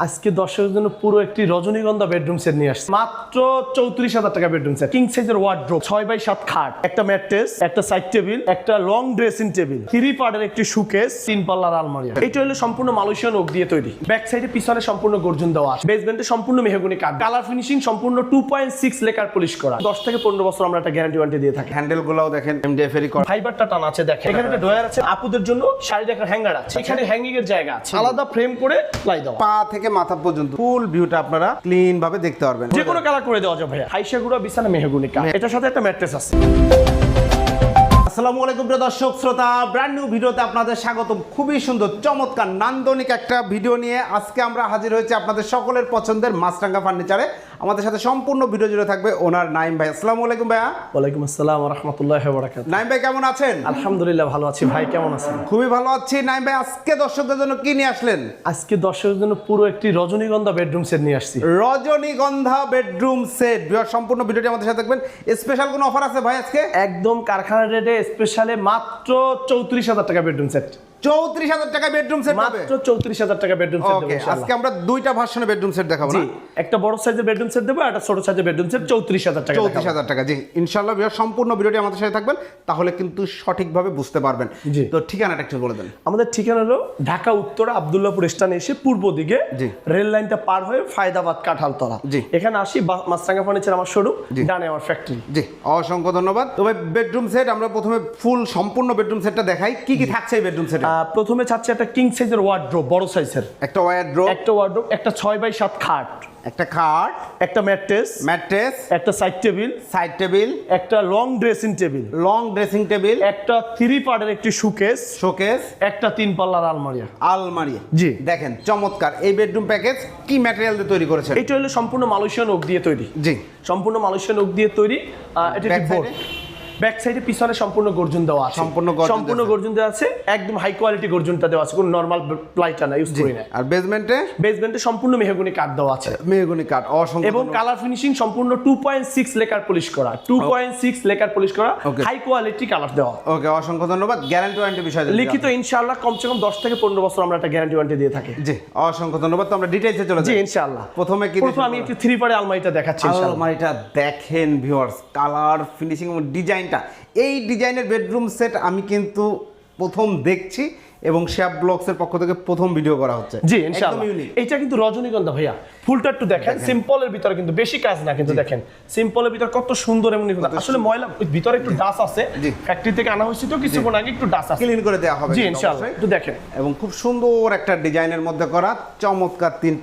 আজকে দর্শকের জন্য পুরো একটি রজনীগন্ধা বেডরুম সেট নিয়ে আসছে মাত্র 34,000 টাকা বেডরুম সেট। কিং সাইজের ওয়ার্ড্রোব, 6x7 খাট, একটা ম্যাট্রেস, একটা সাইড টেবিল, একটা লং ড্রেসিং টেবিল, 3 পার্টের একটি শোকেস, 3 পাল্লার আলমারি। এটা হলো সম্পূর্ণ মালয়েশিয়ান ওক দিয়ে তৈরি। ব্যাক সাইডে পিছনে সম্পূর্ণ গর্জন দেওয়া আছে। বেসমেন্টে সম্পূর্ণ মেহগনি কাঠ, কালার ফিনিশিং সম্পূর্ণ 2.6 লেকার পলিশ করা। 10 থেকে 15 বছর আমরা একটা গ্যারান্টি ওয়ারেন্টি দিয়ে থাকি। হ্যান্ডেল গুলাও দেখেন এমডিএফ এর করা, ফাইবারটা টানা আছে দেখেন। এখানে একটা ড্রয়ার আছে, আপুদের জন্য শাড়ি রাখার হ্যাঙ্গার আছে। এখানে হ্যাঙ্গিং এর জায়গা আছে, আলাদা ফ্রেম করে প্লাই দেওয়া। পা থেকে মাথা পর্যন্ত ফুল ভিউটা আপনারা ক্লিন ভাবে দেখতে পারবেন। যে কোনো কালার করে দেওয়া যাবে ভাইয়া। হাইশাগুড়া বিছানা মেহগনি কাঠ, এটার সাথে একটা ম্যাট্রেস আছে। আসসালামু আলাইকুম প্রিয় দর্শক শ্রোতা, ব্র্যান্ড নিউ ভিডিওতে আপনাদের স্বাগতম। খুবই সুন্দর চমৎকার নান্দনিক একটা ভিডিও নিয়ে আজকে আমরা হাজির হয়েছি আপনাদের সকলের পছন্দের মাছরাঙ্গা ফার্নিচারে। আমাদের সাথে সম্পূর্ণ ভিডিও জুড়ে থাকবে ওনার নাইম ভাই। আসসালামু আলাইকুম ভাইয়া। ওয়ালাইকুম আসসালাম ওয়া রাহমাতুল্লাহি ওয়া বারাকাতুহু। নাইম ভাই কেমন আছেন? আলহামদুলিল্লাহ ভালো আছি। ভাই কেমন আছেন? খুবই ভালো আছি। নাইম ভাই আজকে দর্শকদের জন্য কি নিয়ে আসলেন? আজকে দর্শকের জন্য পুরো একটি রজনীগন্ধা বেডরুম সেট নিয়ে আসছি। রজনীগন্ধা বেডরুম সেট। সম্পূর্ণ ভিডিওটি আমাদের সাথে থাকবেন। স্পেশাল কোনো অফার আছে ভাই আজকে? একদম কারখানা রেটে স্পেশালে মাত্র 34,000 টাকা বেডরুম সেট। 34,000 টাকা বেডরুম সেট পাবে। মাত্র 34,000 টাকা বেডরুম সেট দেব ওকে, ইনশাআল্লাহ। আজকে আমরা দুইটা ভার্সনে বেডরুম সেট দেখাবো না? জি, একটা বড় সাইজের বেডরুম সেট দেব আর একটা ছোট সাইজের বেডরুম সেট 34,000 টাকা। 34,000 টাকা। জি ইনশাআল্লাহ ভিউয়ার সম্পূর্ণ ভিডিওটি আমাদের সাথে থাকবেন, তাহলে কিন্তু সঠিকভাবে বুঝতে পারবেন। জি। তো ঠিকানাটা একটু বলে দেন। আমাদের ঠিকানা হলো ঢাকা উত্তর আব্দুল্লাহপুর স্টেশনে এসে পূর্ব দিকে জি। রেল লাইনটা পার হয়ে ফায়দাবাদ কাঁঠালতলা। জি। এখানে আসি মাছরাঙ্গা ফার্নিচার আমার শোরুম, জি। ডানে আমার ফ্যাক্টরি। জি অসংখ্য ধন্যবাদ। তবে বেডরুম সেট আমরা প্রথমে ফুল সম্পূর্ণ বেডরুম সেটটা দেখাই। কি কি থাকছে এই বেডরুম সেটে? প্রথমে চাচ্ছি একটা কিং সাইজের ওয়ার্ড্রোব, বড় সাইজের একটা ওয়ারড্রোব, একটা ওয়ার্ড্রোব, একটা 6x7 খাট, একটা খাট, একটা ম্যাট্রেস, ম্যাট্রেস, একটা সাইড টেবিল, সাইড টেবিল, একটা long dressing table, long dressing table, একটা 3 পার্টের একটি শোকেস, শোকেস, একটা 3 পাল্লার আলমারি। আলমারি। জি। দেখেন চমৎকার এই বেডরুম প্যাকেজ কি ম্যাটেরিয়াল দিয়ে তৈরি করেছেন? এটা হলো সম্পূর্ণ মালয়েশিয়ান ওক দিয়ে তৈরি। জি। সম্পূর্ণ মালয়েশিয়ান ওক দিয়ে তৈরি। এটা Back একটি বোর্ড। ব্যাক সাইডে পিছনে সম্পূর্ণ গর্জন দেওয়া আছে। সম্পূর্ণ গর্জন দেওয়া আছে। একদম হাই কোয়ালিটি গর্জনটা দেওয়া আছে, কোনো নরমাল প্লাইটা না ইউজ করি না। আর বেসমেন্টে? বেসমেন্টে সম্পূর্ণ মেহগনি কাঠ দেওয়া আছে মেহগনি কাঠ। অসংখ্য এবং কালার ফিনিশিং সম্পূর্ণ 2.6 লেকার পলিশ করা। 2.6 লেকার পলিশ করা, Okay. হাই কোয়ালিটি কালার দেওয়া। ওকে, অসংখ্য ধন্যবাদ। গ্যারান্টি ওয়ারেন্টি বিষয় লিখিত ইনশাআল্লাহ কমসে কম 10 থেকে 15 বছর আমরা একটা গ্যারান্টি ওয়ারেন্টি দিয়ে থাকি। জি অসংখ্য ধন্যবাদ। তো আমরা ডিটেইলসে চলে জি যাই। ইনশাআল্লাহ। প্রথমে কি প্রথমে আমি একটু 3 পার্টের আলমারিটা দেখাচ্ছি ইনশাআল্লাহ। আলমারিটা দেখেন ভিউয়ার্স, কালার ফিনিশিং এবং ডিজাইনটা, এই ডিজাইনের বেডরুম সেট আমি কিন্তু প্রথম দেখছি এবং শ্যাপ ব্লগসের পক্ষ থেকে প্রথম ভিডিও করা হচ্ছে। জি ইনশাআল্লাহ। এটা কিন্তু রজনীগন্ধা ভাইয়া। ফুলটা একটু দেখেন, সিম্পলের ভিতরে কিন্তু বেশি কাজ না, কিন্তু দেখেন সিম্পলের ভিতর কত সুন্দর এবং আসলে ময়লা ভিতরে একটু ডাস আছে। জি। ফ্যাক্টরি থেকে আনা হয়েছে তো কিছুক্ষণ আগে, একটু ডাস আছে, ক্লিন করে দেওয়া হবে জি ইনশাআল্লাহ। একটু দেখেন এবং খুব সুন্দর একটা ডিজাইনের মধ্যে করা চমৎকার 3